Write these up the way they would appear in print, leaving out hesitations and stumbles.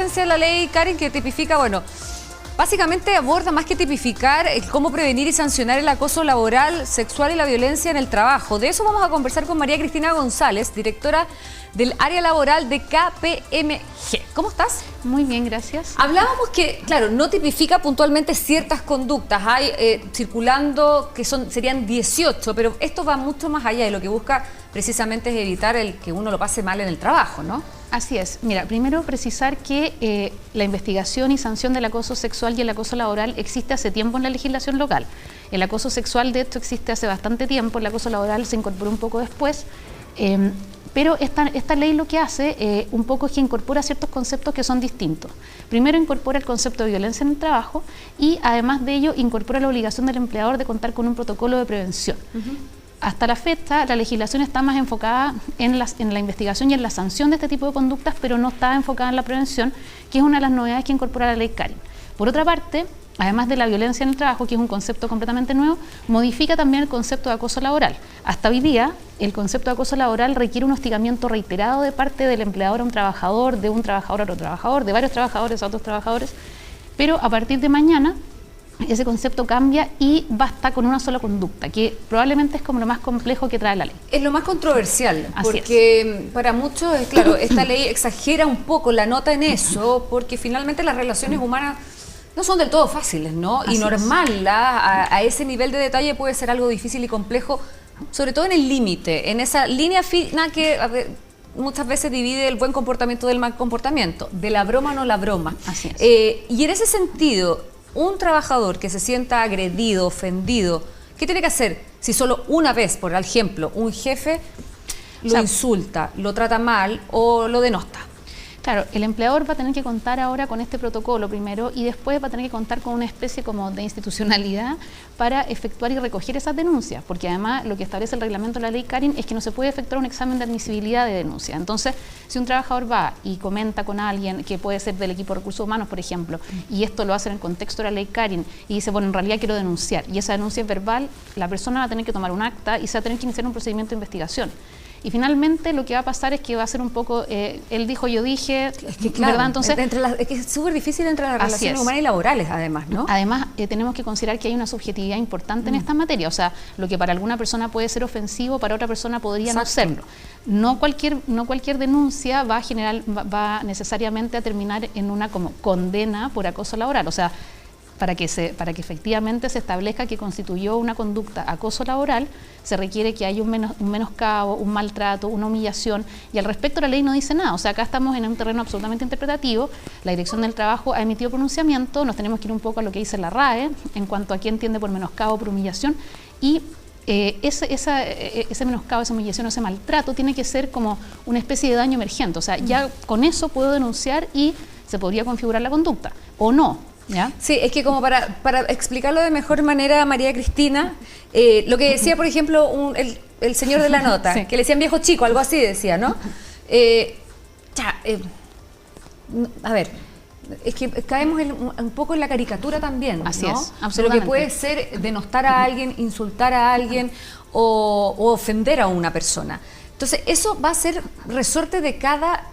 La ley, Karen, que tipifica, bueno, básicamente aborda más que tipificar cómo prevenir y sancionar el acoso laboral, sexual y la violencia en el trabajo. De eso vamos a conversar con María Cristina González, directora del área laboral de KPMG. ¿Cómo estás? Muy bien, gracias. Hablábamos que, claro, no tipifica puntualmente ciertas conductas. Hay circulando que serían 18, pero esto va mucho más allá y lo que busca precisamente es evitar el que uno lo pase mal en el trabajo, ¿no? Así es. Mira, primero precisar que la investigación y sanción del acoso sexual y el acoso laboral existe hace tiempo en la legislación local. El acoso sexual, de hecho, existe hace bastante tiempo, el acoso laboral se incorporó un poco después, pero esta ley lo que hace un poco es que incorpora ciertos conceptos que son distintos. Primero incorpora el concepto de violencia en el trabajo y además de ello incorpora la obligación del empleador de contar con un protocolo de prevención. Hasta la fecha, la legislación está más enfocada en la investigación y en la sanción de este tipo de conductas, pero no está enfocada en la prevención, que es una de las novedades que incorpora la ley Karen. Por otra parte, además de la violencia en el trabajo, que es un concepto completamente nuevo, modifica también el concepto de acoso laboral. Hasta hoy día, el concepto de acoso laboral requiere un hostigamiento reiterado de parte del empleador a un trabajador, de un trabajador a otro trabajador, de varios trabajadores a otros trabajadores, pero a partir de mañana, ese concepto cambia y basta con una sola conducta, que probablemente es como lo más complejo que trae la ley. Es lo más controversial, Así porque para muchos, claro, esta ley exagera un poco la nota en eso, porque finalmente las relaciones humanas no son del todo fáciles, ¿no? Así y normarla a ese nivel de detalle puede ser algo difícil y complejo, sobre todo en el límite, en esa línea fina que muchas veces divide el buen comportamiento del mal comportamiento, de la broma no la broma. Así es. Y en ese sentido, un trabajador que se sienta agredido, ofendido, ¿qué tiene que hacer? Si solo una vez, por ejemplo, un jefe lo insulta, lo trata mal o lo denosta. Claro, el empleador va a tener que contar ahora con este protocolo primero y después va a tener que contar con una especie como de institucionalidad para efectuar y recoger esas denuncias, porque además lo que establece el reglamento de la ley Karen es que no se puede efectuar un examen de admisibilidad de denuncia. Entonces, si un trabajador va y comenta con alguien que puede ser del equipo de recursos humanos, por ejemplo, y esto lo hace en el contexto de la ley Karen y dice, bueno, en realidad quiero denunciar, y esa denuncia es verbal, la persona va a tener que tomar un acta y se va a tener que iniciar un procedimiento de investigación. Y finalmente lo que va a pasar es que va a ser un poco, él dijo, yo dije, es que claro, ¿verdad? Entonces, es que es súper difícil entre las relaciones humanas y laborales, además, ¿no? Además, tenemos que considerar que hay una subjetividad importante en esta materia, o sea, lo que para alguna persona puede ser ofensivo, para otra persona podría no serlo. No cualquier denuncia va necesariamente a terminar en una como condena por acoso laboral, o sea, para que efectivamente se establezca que constituyó una conducta acoso laboral, se requiere que haya un menoscabo, un maltrato, una humillación, y al respecto la ley no dice nada. O sea, acá estamos en un terreno absolutamente interpretativo, la Dirección del Trabajo ha emitido pronunciamiento, nos tenemos que ir un poco a lo que dice la RAE, en cuanto a qué entiende por menoscabo, por humillación, y ese menoscabo, esa humillación, ese maltrato tiene que ser como una especie de daño emergente. O sea, ya con eso puedo denunciar y se podría configurar la conducta, o no. ¿Ya? Sí, es que como para explicarlo de mejor manera, María Cristina, lo que decía, por ejemplo, el señor de la nota, que le decían viejo chico, algo así decía, ¿no? A ver, es que caemos un poco en la caricatura también, así ¿no? es, absolutamente. Lo que puede ser denostar a alguien, insultar a alguien o ofender a una persona. Entonces, eso va a ser resorte de cada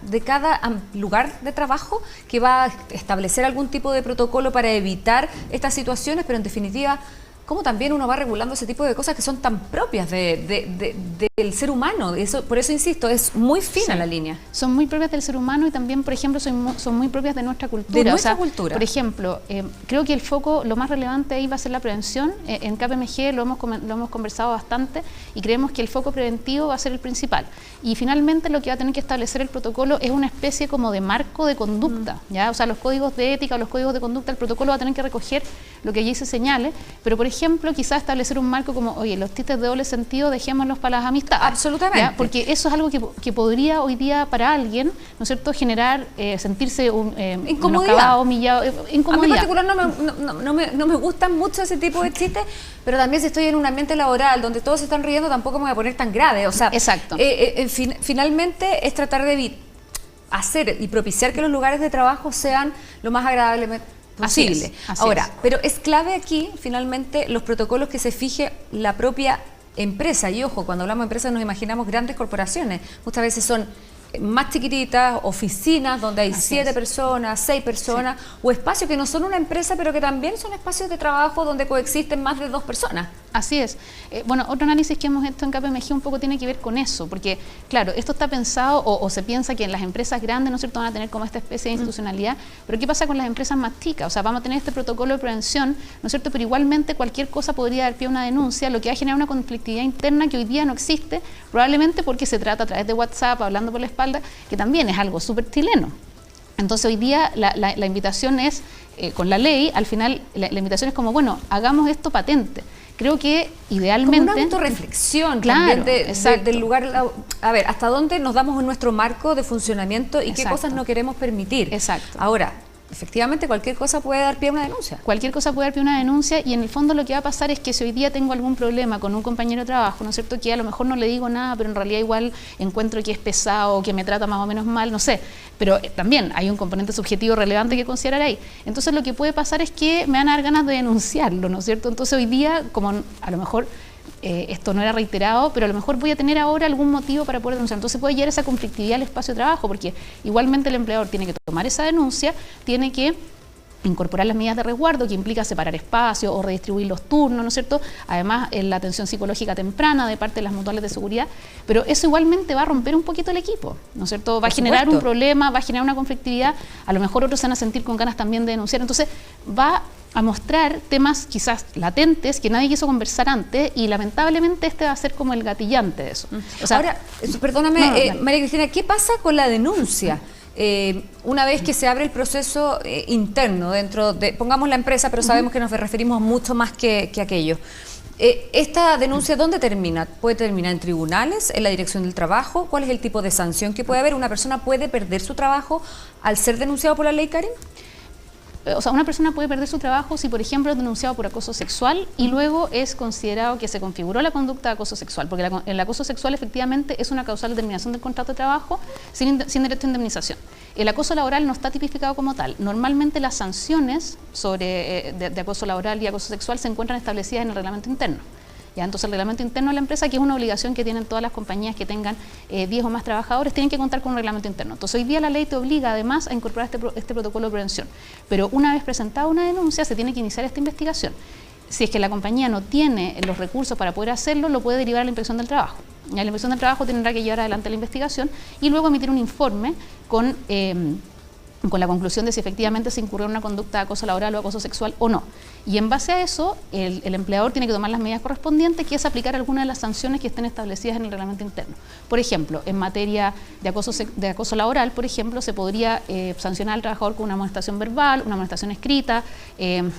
lugar de trabajo que va a establecer algún tipo de protocolo para evitar estas situaciones, pero en definitiva, cómo también uno va regulando ese tipo de cosas que son tan propias del ser humano. Por eso insisto, es muy fina la línea. Son muy propias del ser humano y también, por ejemplo, son muy propias de nuestra cultura. De nuestra cultura. Por ejemplo, creo que el foco, lo más relevante ahí va a ser la prevención. En KPMG lo hemos conversado bastante y creemos que el foco preventivo va a ser el principal. Y finalmente lo que va a tener que establecer el protocolo es una especie como de marco de conducta, ¿ya? O sea, los códigos de ética, los códigos de conducta, el protocolo va a tener que recoger lo que allí se señale, pero por ejemplo, quizás establecer un marco como, oye, los chistes de doble sentido dejémoslos para las amistades. Absolutamente. ¿Ya? Porque eso es algo que podría hoy día para alguien, ¿no es cierto?, generar, sentirse incomodidad, humillado, incomodidad. A mí en particular no me gustan mucho ese tipo de chistes, pero también si estoy en un ambiente laboral donde todos se están riendo, tampoco me voy a poner tan grave. O sea, exacto. Finalmente es tratar de hacer y propiciar que los lugares de trabajo sean lo más agradables posible. Así Ahora, es. pero es clave aquí, finalmente, los protocolos que se fije la propia empresa. Y ojo, cuando hablamos de empresas nos imaginamos grandes corporaciones. Muchas veces son más chiquititas, oficinas donde hay 7 personas, 6 personas, o espacios que no son una empresa, pero que también son espacios de trabajo donde coexisten más de 2 personas. Así es. Bueno, otro análisis que hemos hecho en KPMG un poco tiene que ver con eso, porque, claro, esto está pensado o se piensa que en las empresas grandes, ¿no es cierto?, van a tener como esta especie de institucionalidad, pero ¿qué pasa con las empresas más chicas? O sea, vamos a tener este protocolo de prevención, ¿no es cierto?, pero igualmente cualquier cosa podría dar pie a una denuncia, lo que va a generar una conflictividad interna que hoy día no existe, probablemente porque se trata a través de WhatsApp, hablando por la espalda, que también es algo súper chileno. Entonces hoy día la invitación es, con la ley, al final la invitación es como, bueno, hagamos esto patente. Creo que idealmente... Como una autorreflexión, claro, también del lugar... A ver, hasta dónde nos damos en nuestro marco de funcionamiento y qué cosas no queremos permitir. Exacto. Ahora, efectivamente, cualquier cosa puede dar pie a una denuncia. Cualquier cosa puede dar pie a una denuncia y en el fondo lo que va a pasar es que si hoy día tengo algún problema con un compañero de trabajo, ¿no es cierto?, que a lo mejor no le digo nada, pero en realidad igual encuentro que es pesado, que me trata más o menos mal, no sé, pero también hay un componente subjetivo relevante que considerar ahí. Entonces lo que puede pasar es que me van a dar ganas de denunciarlo, ¿no es cierto? Entonces hoy día, como a lo mejor... esto no era reiterado, pero a lo mejor voy a tener ahora algún motivo para poder denunciar. Entonces puede llegar esa conflictividad al espacio de trabajo, porque igualmente el empleador tiene que tomar esa denuncia, tiene que incorporar las medidas de resguardo, que implica separar espacios o redistribuir los turnos, ¿no es cierto? Además, la atención psicológica temprana de parte de las mutuales de seguridad, pero eso igualmente va a romper un poquito el equipo, ¿no es cierto? Va a generar un problema, va a generar una conflictividad, a lo mejor otros se van a sentir con ganas también de denunciar, entonces va a mostrar temas quizás latentes que nadie quiso conversar antes y lamentablemente este va a ser como el gatillante de eso. O sea, ahora, perdóname, María Cristina, ¿qué pasa con la denuncia? Una vez que se abre el proceso interno dentro de, pongamos la empresa, pero sabemos que nos referimos a mucho más que aquello. ¿Esta denuncia dónde termina? ¿Puede terminar en tribunales, en la dirección del trabajo? ¿Cuál es el tipo de sanción que puede haber? ¿Una persona puede perder su trabajo al ser denunciado por la ley, Karin? O sea, una persona puede perder su trabajo si, por ejemplo, es denunciado por acoso sexual y luego es considerado que se configuró la conducta de acoso sexual, porque el acoso sexual efectivamente es una causal de terminación del contrato de trabajo sin derecho a indemnización. El acoso laboral no está tipificado como tal. Normalmente las sanciones de acoso laboral y acoso sexual se encuentran establecidas en el reglamento interno. ¿Ya? Entonces el reglamento interno de la empresa, que es una obligación que tienen todas las compañías que tengan 10 o más trabajadores, tienen que contar con un reglamento interno. Entonces hoy día la ley te obliga además a incorporar este protocolo de prevención. Pero una vez presentada una denuncia se tiene que iniciar esta investigación. Si es que la compañía no tiene los recursos para poder hacerlo, lo puede derivar a la Inspección del Trabajo. Y la Inspección del Trabajo tendrá que llevar adelante la investigación y luego emitir un informe con la conclusión de si efectivamente se incurrió en una conducta de acoso laboral o acoso sexual o no. Y en base a eso, el empleador tiene que tomar las medidas correspondientes, que es aplicar algunas de las sanciones que estén establecidas en el reglamento interno. Por ejemplo, en materia de acoso laboral, por ejemplo, se podría sancionar al trabajador con una amonestación verbal, una amonestación escrita,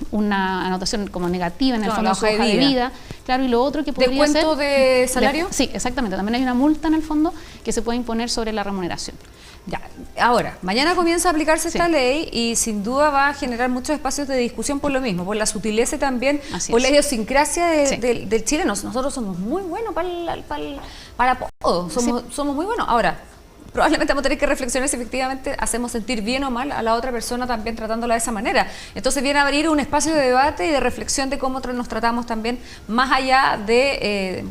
una anotación como negativa en el fondo de su hoja de vida. Claro, y lo otro que podría ser... ¿Descuento de salario? Sí, exactamente. También hay una multa en el fondo que se puede imponer sobre la remuneración. Ya. Ahora, mañana comienza a aplicarse esta ley y sin duda va a generar muchos espacios de discusión por lo mismo, por la sutileza y también por la idiosincrasia del chileno. Nosotros somos muy buenos para todo, somos muy buenos. Ahora, probablemente vamos a tener que reflexionar si efectivamente hacemos sentir bien o mal a la otra persona también tratándola de esa manera. Entonces viene a abrir un espacio de debate y de reflexión de cómo nos tratamos también más allá de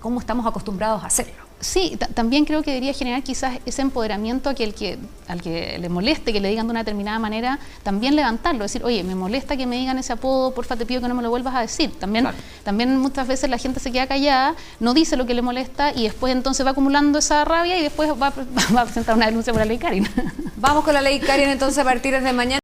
cómo estamos acostumbrados a hacerlo. Sí, también creo que debería generar quizás ese empoderamiento a que al que le moleste que le digan de una determinada manera, también levantarlo, decir, oye, me molesta que me digan ese apodo, porfa te pido que no me lo vuelvas a decir. También muchas veces la gente se queda callada, no dice lo que le molesta y después entonces va acumulando esa rabia y después va a presentar una denuncia por la ley Karin. Vamos con la ley Karin entonces a partir de mañana.